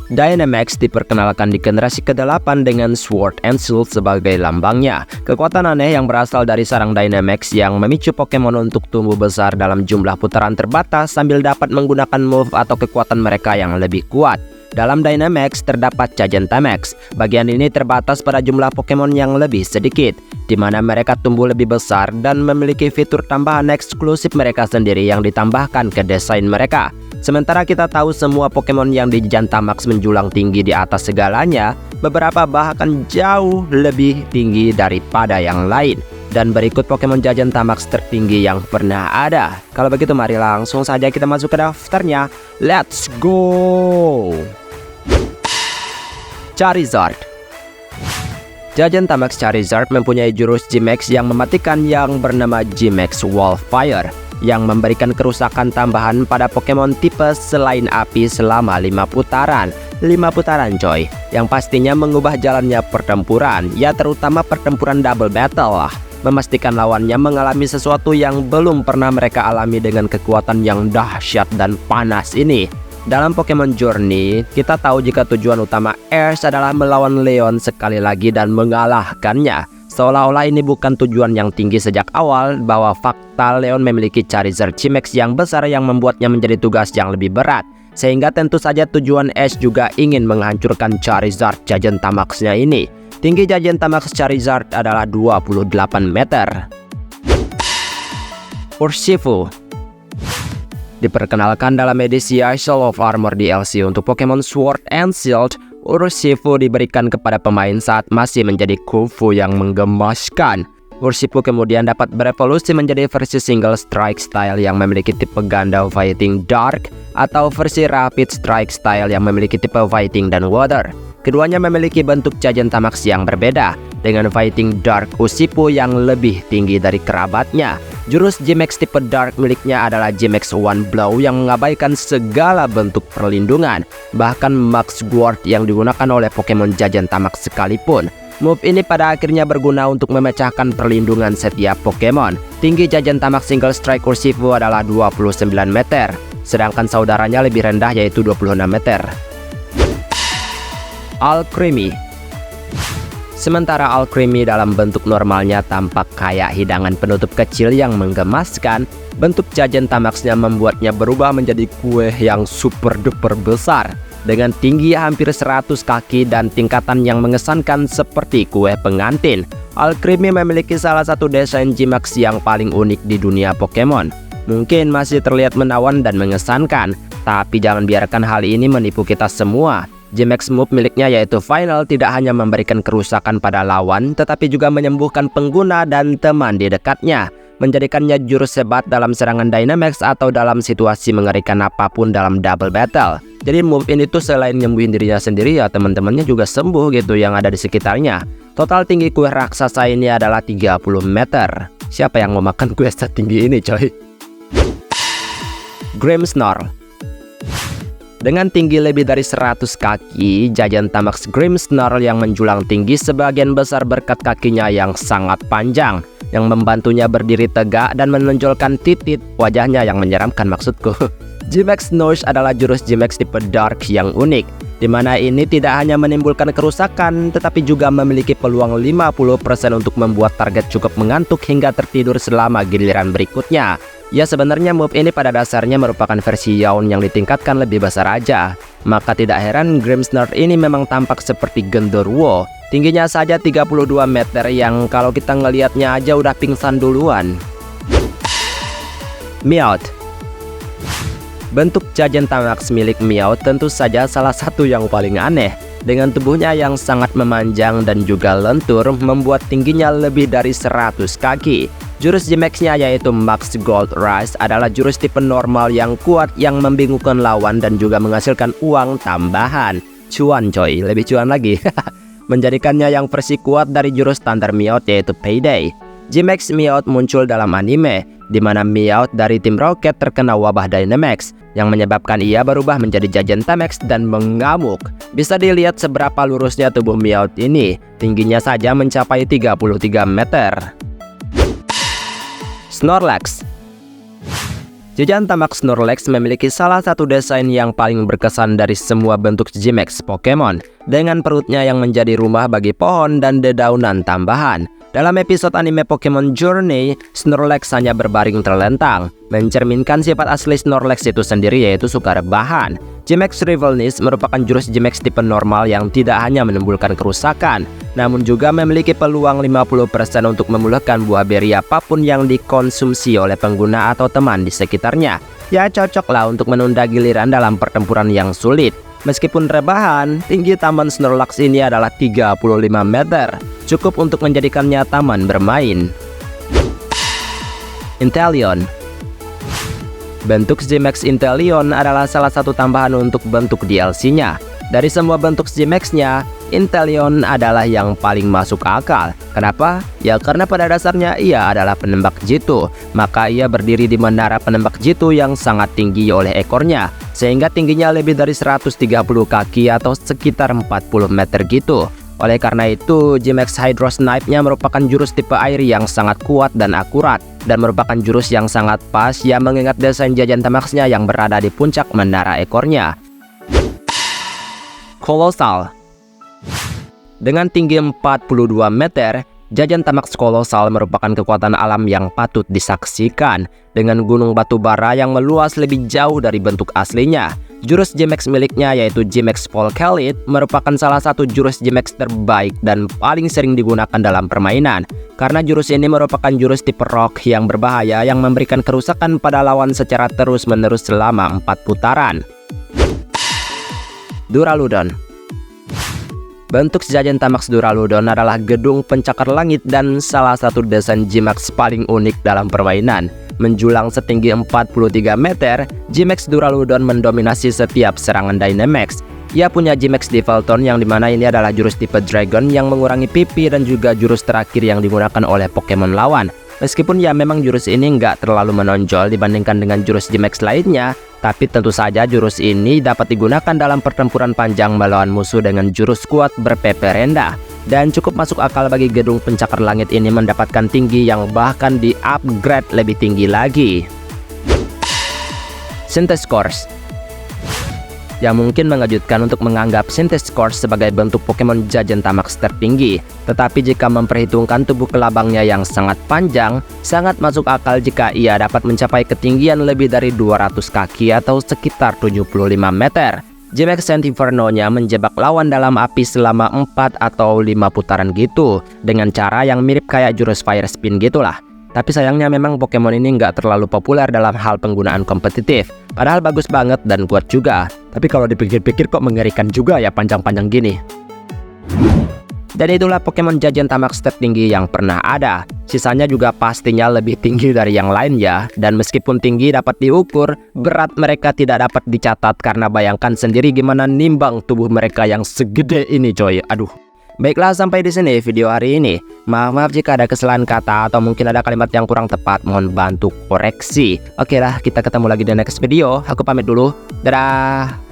Dynamax diperkenalkan di generasi ke-8 dengan Sword and Shield sebagai lambangnya. Kekuatan aneh yang berasal dari sarang Dynamax yang memicu Pokemon untuk tumbuh besar dalam jumlah putaran terbatas sambil dapat menggunakan move atau kekuatan mereka yang lebih kuat. Dalam Dynamax terdapat Gigantamax. Bagian ini terbatas pada jumlah Pokemon yang lebih sedikit, di mana mereka tumbuh lebih besar dan memiliki fitur tambahan eksklusif mereka sendiri yang ditambahkan ke desain mereka. Sementara kita tahu semua Pokemon yang di Gigantamax menjulang tinggi di atas segalanya, beberapa bahkan jauh lebih tinggi daripada yang lain. Dan berikut Pokemon Gigantamax tertinggi yang pernah ada. Kalau begitu mari langsung saja kita masuk ke daftarnya. Let's go! Charizard. Gigantamax Charizard mempunyai jurus G-Max yang mematikan yang bernama G-Max Wildfire, yang memberikan kerusakan tambahan pada Pokemon tipe selain api selama 5 putaran. 5 putaran coy, yang pastinya mengubah jalannya pertempuran, ya terutama pertempuran double battle lah. Memastikan lawannya mengalami sesuatu yang belum pernah mereka alami dengan kekuatan yang dahsyat dan panas ini. Dalam Pokemon Journey, kita tahu jika tujuan utama Ash adalah melawan Leon sekali lagi dan mengalahkannya. Seolah-olah ini bukan tujuan yang tinggi sejak awal, bahwa fakta Leon memiliki Charizard G-Max yang besar yang membuatnya menjadi tugas yang lebih berat. Sehingga tentu saja tujuan Ash juga ingin menghancurkan Charizard Gigantamax-nya ini. Tinggi Gigantamax Charizard adalah 28 meter. Urshifu diperkenalkan dalam edisi Isle of Armor DLC untuk Pokemon Sword and Shield. Urshifu diberikan kepada pemain saat masih menjadi Kufu yang menggemaskan. Urshifu kemudian dapat berevolusi menjadi versi Single Strike Style yang memiliki tipe ganda Fighting Dark, atau versi Rapid Strike Style yang memiliki tipe Fighting dan Water. Keduanya memiliki bentuk Gigantamax yang berbeda, dengan Fighting Dark Urshifu yang lebih tinggi dari kerabatnya. Jurus G-Max tipe Dark miliknya adalah G-Max One Blow yang mengabaikan segala bentuk perlindungan, bahkan Max Guard yang digunakan oleh Pokemon Gigantamax sekalipun. Move ini pada akhirnya berguna untuk memecahkan perlindungan setiap Pokemon. Tinggi Gigantamax Single Strike Urshifu adalah 29 meter, sedangkan saudaranya lebih rendah yaitu 26 meter. Alcremie. Sementara Alcremie dalam bentuk normalnya tampak kayak hidangan penutup kecil yang menggemaskan, bentuk Gigantamax-nya membuatnya berubah menjadi kue yang super duper besar, dengan tinggi hampir 100 kaki dan tingkatan yang mengesankan seperti kue pengantin. Alcremie memiliki salah satu desain G-Max yang paling unik di dunia Pokemon. Mungkin masih terlihat menawan dan mengesankan, tapi jangan biarkan hal ini menipu kita semua. G-Max move miliknya yaitu Final tidak hanya memberikan kerusakan pada lawan, tetapi juga menyembuhkan pengguna dan teman di dekatnya, menjadikannya jurus hebat dalam serangan Dynamax atau dalam situasi mengerikan apapun dalam double battle. Jadi move ini tuh selain nyembuhin dirinya sendiri, ya teman-temannya juga sembuh gitu yang ada di sekitarnya. Total tinggi kue raksasa ini adalah 30 meter. Siapa yang mau makan kue setinggi ini coy? Grimmsnarl. Dengan tinggi lebih dari 100 kaki, Gigantamax Grimmsnarl yang menjulang tinggi sebagian besar berkat kakinya yang sangat panjang, yang membantunya berdiri tegak dan menonjolkan titik wajahnya yang menyeramkan maksudku. G-Max Nose adalah jurus G-Max tipe Dark yang unik, di mana ini tidak hanya menimbulkan kerusakan, tetapi juga memiliki peluang 50% untuk membuat target cukup mengantuk hingga tertidur selama giliran berikutnya. Ya sebenarnya move ini pada dasarnya merupakan versi Yawn yang ditingkatkan lebih besar aja. Maka tidak heran Grimmsnarl ini memang tampak seperti genderuwo. Tingginya saja 32 meter yang kalau kita ngelihatnya aja udah pingsan duluan. Meowth. Bentuk Gigantamax milik Meowth tentu saja salah satu yang paling aneh. Dengan tubuhnya yang sangat memanjang dan juga lentur, membuat tingginya lebih dari 100 kaki. Jurus G-Max-nya yaitu Max Gold Rush adalah jurus tipe normal yang kuat yang membingungkan lawan dan juga menghasilkan uang tambahan. Cuan coy, lebih cuan lagi. Menjadikannya yang versi kuat dari jurus standar Meowth yaitu Payday. G-Max Meowth muncul dalam anime, di mana Meowth dari tim Rocket terkena wabah Dynamax, yang menyebabkan ia berubah menjadi Gigantamax dan mengamuk. Bisa dilihat seberapa lurusnya tubuh Meowth ini, tingginya saja mencapai 33 meter. Snorlax. Jajan tamak Snorlax memiliki salah satu desain yang paling berkesan dari semua bentuk G-Max Pokemon, dengan perutnya yang menjadi rumah bagi pohon dan dedaunan tambahan. Dalam episode anime Pokemon Journey, Snorlax hanya berbaring terlentang, mencerminkan sifat asli Snorlax itu sendiri, yaitu suka rebahan. G-Max Rivalness merupakan jurus G-Max tipe normal yang tidak hanya menimbulkan kerusakan, namun juga memiliki peluang 50% untuk memulihkan buah beri apapun yang dikonsumsi oleh pengguna atau teman di sekitarnya. Ya, cocoklah untuk menunda giliran dalam pertempuran yang sulit. Meskipun rebahan, tinggi taman Snorlax ini adalah 35 meter, cukup untuk menjadikannya taman bermain. Inteleon. Bentuk G-Max Inteleon adalah salah satu tambahan untuk bentuk DLC-nya. Dari semua bentuk G-Max-nya, Inteleon adalah yang paling masuk akal. Kenapa? Ya karena pada dasarnya ia adalah penembak jitu. Maka ia berdiri di menara penembak jitu yang sangat tinggi oleh ekornya, sehingga tingginya lebih dari 130 kaki atau sekitar 40 meter gitu. Oleh karena itu, G-Max Hydro Snipe-nya merupakan jurus tipe air yang sangat kuat dan akurat, dan merupakan jurus yang sangat pas yang mengingat desain jajan Tamax-nya yang berada di puncak menara ekornya. Colossal. Dengan tinggi 42 meter, jajan Tamax Colossal merupakan kekuatan alam yang patut disaksikan, dengan gunung batu bara yang meluas lebih jauh dari bentuk aslinya. Jurus G-Max miliknya, yaitu G-Max Volcalit, merupakan salah satu jurus G-Max terbaik dan paling sering digunakan dalam permainan. Karena jurus ini merupakan jurus tipe rock yang berbahaya yang memberikan kerusakan pada lawan secara terus-menerus selama 4 putaran. Duraludon. Bentuk jajan Tamax Duraludon adalah gedung pencakar langit dan salah satu desain G-Max paling unik dalam permainan. Menjulang setinggi 43 meter, G-Max Duraludon mendominasi setiap serangan Dynamax. Ia punya G-Max Devilton yang dimana ini adalah jurus tipe Dragon yang mengurangi PP dan juga jurus terakhir yang digunakan oleh Pokemon lawan. Meskipun ya memang jurus ini nggak terlalu menonjol dibandingkan dengan jurus G-Max lainnya, tapi tentu saja jurus ini dapat digunakan dalam pertempuran panjang melawan musuh dengan jurus kuat ber-PP rendah. Dan cukup masuk akal bagi gedung pencakar langit ini mendapatkan tinggi yang bahkan di-upgrade lebih tinggi lagi. Centiskorch. Yang mungkin mengejutkan untuk menganggap Centiskorch sebagai bentuk Pokemon jajan Tamax tertinggi. Tetapi jika memperhitungkan tubuh kelabangnya yang sangat panjang, sangat masuk akal jika ia dapat mencapai ketinggian lebih dari 200 kaki atau sekitar 75 meter. G-Max Sentiverno-nya menjebak lawan dalam api selama 4 atau 5 putaran gitu, dengan cara yang mirip kayak jurus Fire Spin gitulah. Tapi sayangnya memang Pokemon ini nggak terlalu populer dalam hal penggunaan kompetitif. Padahal bagus banget dan kuat juga. Tapi kalau dipikir-pikir kok mengerikan juga ya panjang-panjang gini. Dan itulah Pokemon jajan Tamax tertinggi yang pernah ada. Sisanya juga pastinya lebih tinggi dari yang lain ya. Dan meskipun tinggi dapat diukur, berat mereka tidak dapat dicatat karena bayangkan sendiri gimana nimbang tubuh mereka yang segede ini coy. Aduh. Baiklah, sampai di sini video hari ini. Maaf jika ada kesalahan kata atau mungkin ada kalimat yang kurang tepat, mohon bantu koreksi. Oke lah, kita ketemu lagi di next video. Aku pamit dulu. Dadah.